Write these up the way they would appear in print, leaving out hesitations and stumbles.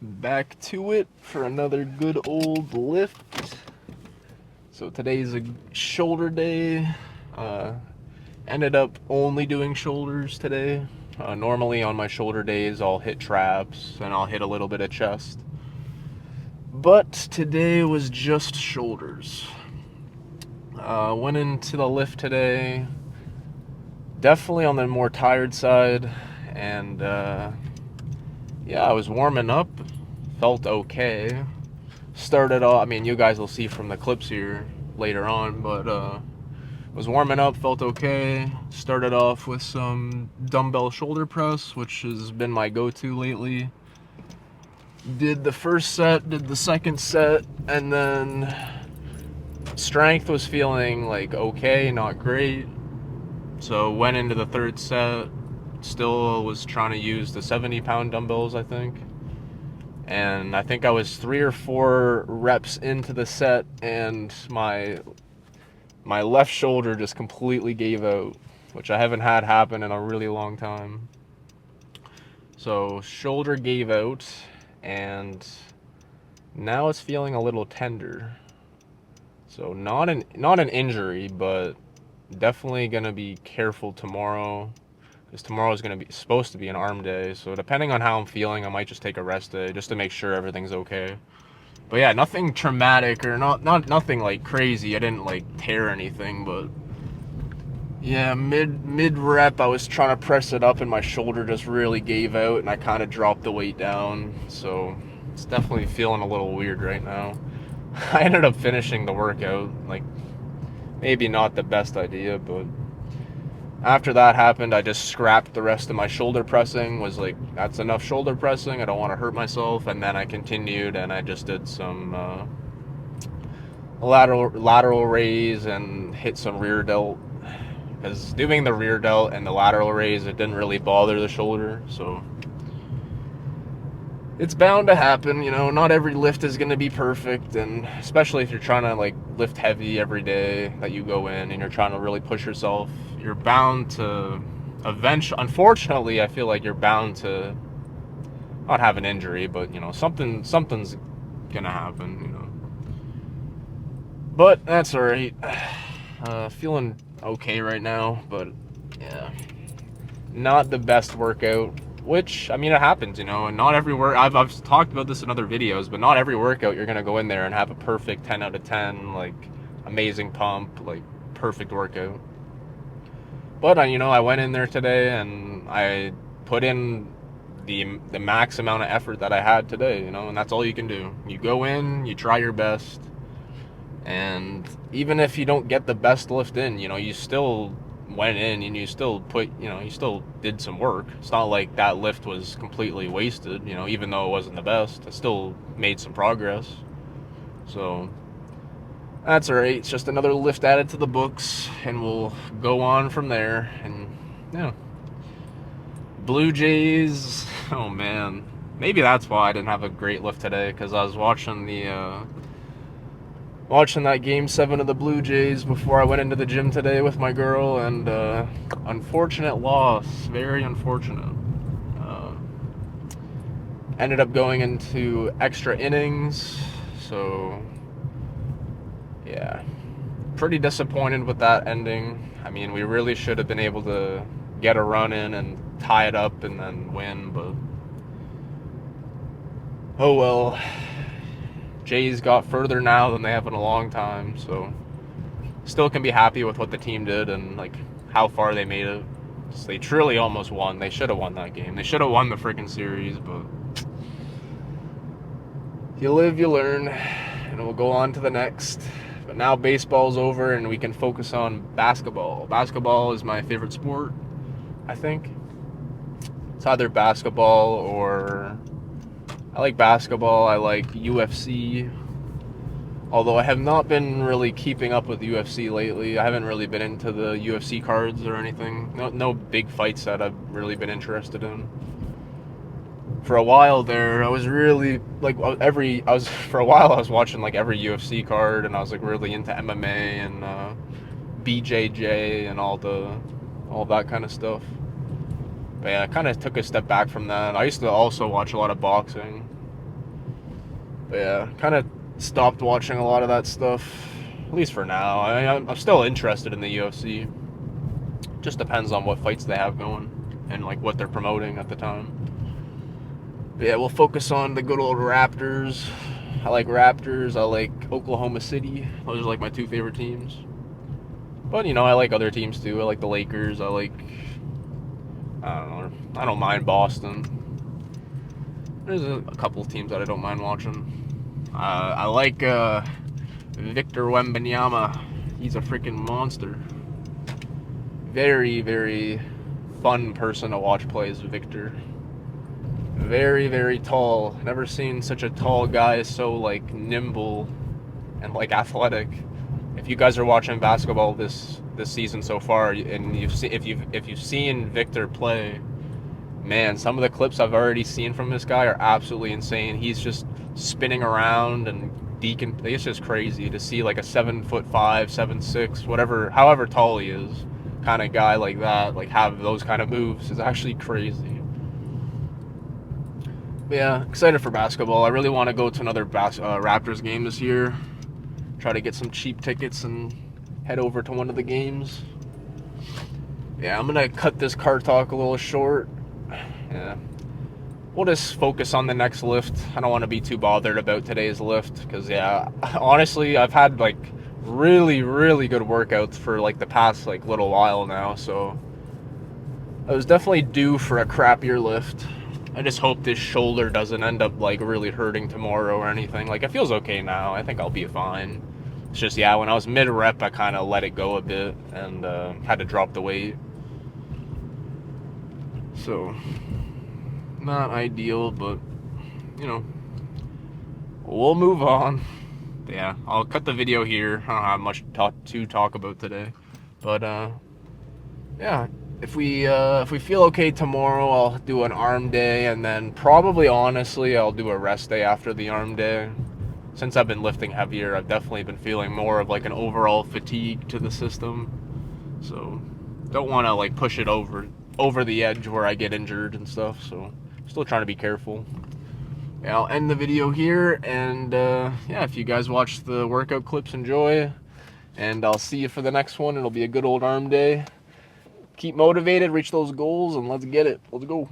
Back to it for another good old lift. So today's a shoulder day. Uh, Ended up only doing shoulders today. Normally on my shoulder days I'll hit traps and I'll hit a little bit of chest. But today was just shoulders. Went into the lift today. Definitely on the more tired side. And yeah, I was warming up. Felt okay. Started off, I mean, you guys will see from the clips here later on, but was warming up, felt okay. Started off with some dumbbell shoulder press, which has been my go-to lately. Did the first set, did the second set, and then strength was feeling like okay, not great. So went into the third set, still was trying to use the 70-pound dumbbells, I think. And I think I was 3 or 4 reps into the set, and my left shoulder just completely gave out, which I haven't had happen in a really long time. So shoulder gave out, and now it's feeling a little tender. So not an injury, but definitely gonna be careful tomorrow, because tomorrow is supposed to be an arm day. So depending on how I'm feeling, I might just take a rest day just to make sure everything's okay. But yeah, nothing traumatic or nothing like crazy. I didn't like tear anything, but yeah, mid rep I was trying to press it up and my shoulder just really gave out and I kind of dropped the weight down. So it's definitely feeling a little weird right now. I ended up finishing the workout, like maybe not the best idea, but after that happened, I just scrapped the rest of my shoulder pressing. Was like, that's enough shoulder pressing. I don't want to hurt myself. And then I continued, and I just did some lateral raise and hit some rear delt. Because doing the rear delt and the lateral raise, it didn't really bother the shoulder. So it's bound to happen, you know. Not every lift is going to be perfect, and especially if you're trying to like lift heavy every day that you go in and you're trying to really push yourself, you're bound to eventually, unfortunately, I feel like you're bound to not have an injury, but you know, something's gonna happen, you know. But that's all right. Feeling okay right now, but yeah, not the best workout. Which, I mean, it happens, you know, and not every I've talked about this in other videos, but not every workout you're going to go in there and have a perfect 10 out of 10, like, amazing pump, like, perfect workout. But, you know, I went in there today and I put in the max amount of effort that I had today, you know, and that's all you can do. You go in, you try your best, and even if you don't get the best lift in, you know, you still went in and you still you still did some work. It's not like that lift was completely wasted, you know, even though it wasn't the best. I still made some progress. So that's all right. It's just another lift added to the books, and we'll go on from there. And yeah, Blue Jays. Oh man, maybe that's why I didn't have a great lift today, because I was watching that game 7 of the Blue Jays before I went into the gym today with my girl, and unfortunate loss, very unfortunate. Ended up going into extra innings, so yeah, pretty disappointed with that ending. I mean, we really should have been able to get a run in and tie it up and then win, but oh well. Jays got further now than they have in a long time, so still can be happy with what the team did and like how far they made it. So they truly almost won. They should have won that game. They should have won the freaking series, but you live, you learn, and we'll go on to the next. But now baseball's over and we can focus on basketball. Basketball is my favorite sport, I think. It's either basketball or I like basketball, I like UFC, although I have not been really keeping up with UFC lately. I haven't really been into the UFC cards or anything. No big fights that I've really been interested in. For a while there, I was really, like, for a while I was watching, like, every UFC card, and I was, like, really into MMA and BJJ and all that kind of stuff. But yeah, I kind of took a step back from that. I used to also watch a lot of boxing. But yeah, kind of stopped watching a lot of that stuff, at least for now. I'm still interested in the UFC. Just depends on what fights they have going and like what they're promoting at the time. But yeah, we'll focus on the good old Raptors. I like Raptors. I like Oklahoma City. Those are like my two favorite teams. But you know, I like other teams too. I like the Lakers. I don't know. I don't mind Boston. There's a couple of teams that I don't mind watching. I like Victor Wembanyama. He's a freaking monster. Very, very fun person to watch play as Victor. Very, very tall. Never seen such a tall guy so like nimble and like athletic. If you guys are watching basketball this season so far, and if you've seen Victor play, man, some of the clips I've already seen from this guy are absolutely insane. He's just spinning around and deacon. It's just crazy to see like a 7'5", 7'6", whatever, however tall he is, kind of guy like that, like have those kind of moves is actually crazy. But yeah, excited for basketball. I really want to go to another Raptors game this year. Try to get some cheap tickets and head over to one of the games. Yeah, I'm gonna cut this car talk a little short. Yeah, we'll just focus on the next lift. I don't want to be too bothered about today's lift because yeah, honestly, I've had like really, really good workouts for like the past like little while now, so I was definitely due for a crappier lift. I just hope this shoulder doesn't end up like really hurting tomorrow or anything. Like it feels okay now. I think I'll be fine. It's just, yeah, when I was mid-rep, I kind of let it go a bit and had to drop the weight. So, not ideal, but, you know, we'll move on. Yeah, I'll cut the video here. I don't have much to talk about today. But, yeah, if we feel okay tomorrow, I'll do an arm day, and then probably, honestly, I'll do a rest day after the arm day. Since I've been lifting heavier, I've definitely been feeling more of like an overall fatigue to the system. So don't want to like push it over the edge where I get injured and stuff. So still trying to be careful. Yeah, I'll end the video here, and yeah, if you guys watch the workout clips, enjoy, and I'll see you for the next one. It'll be a good old arm day. Keep motivated, reach those goals, and let's get it. Let's go.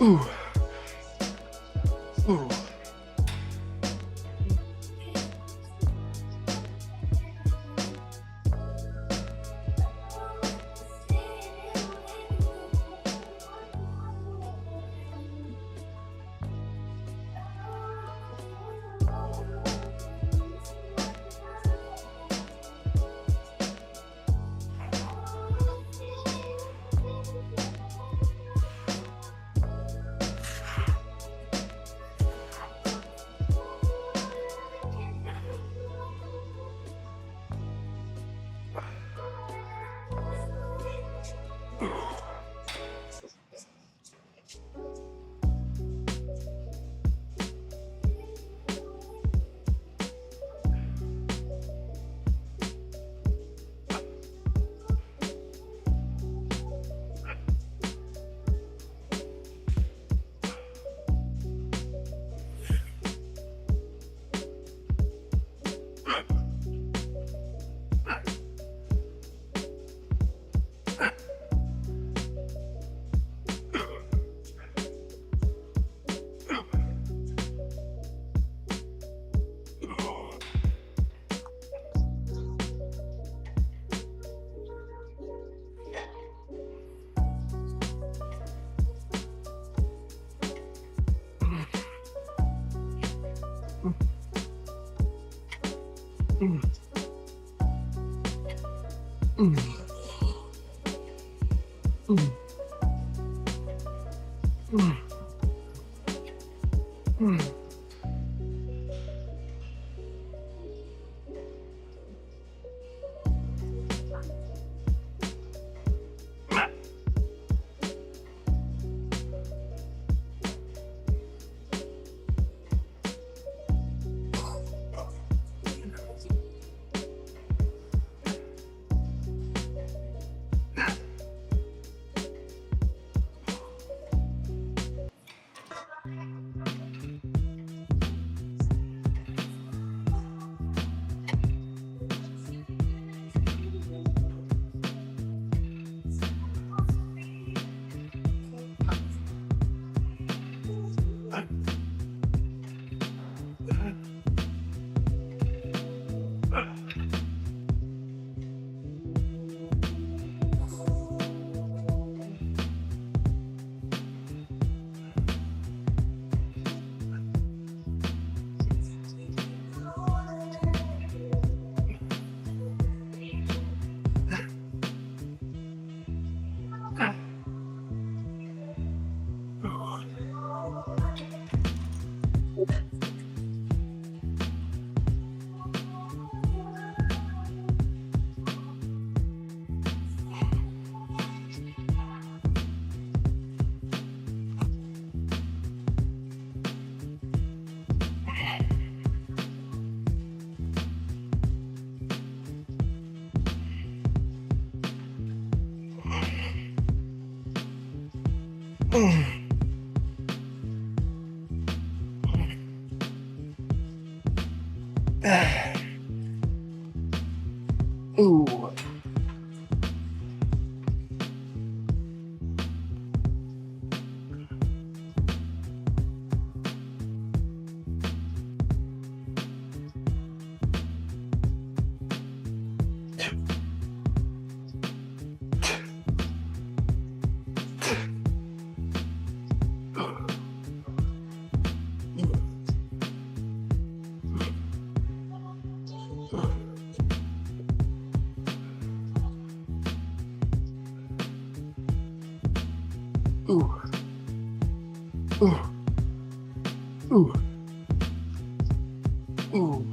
Ooh. Ooh. Mm. Mm. Mm. Mm. Mm. Ooh. Ooh. Ooh. Ooh. Ooh.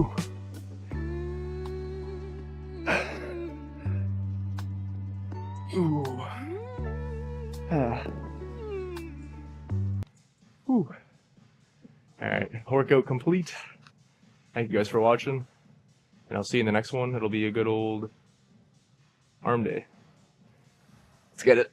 Ooh. Ooh. Ooh. Alright, workout complete. Thank you guys for watching. And I'll see you in the next one. It'll be a good old arm day. Let's get it.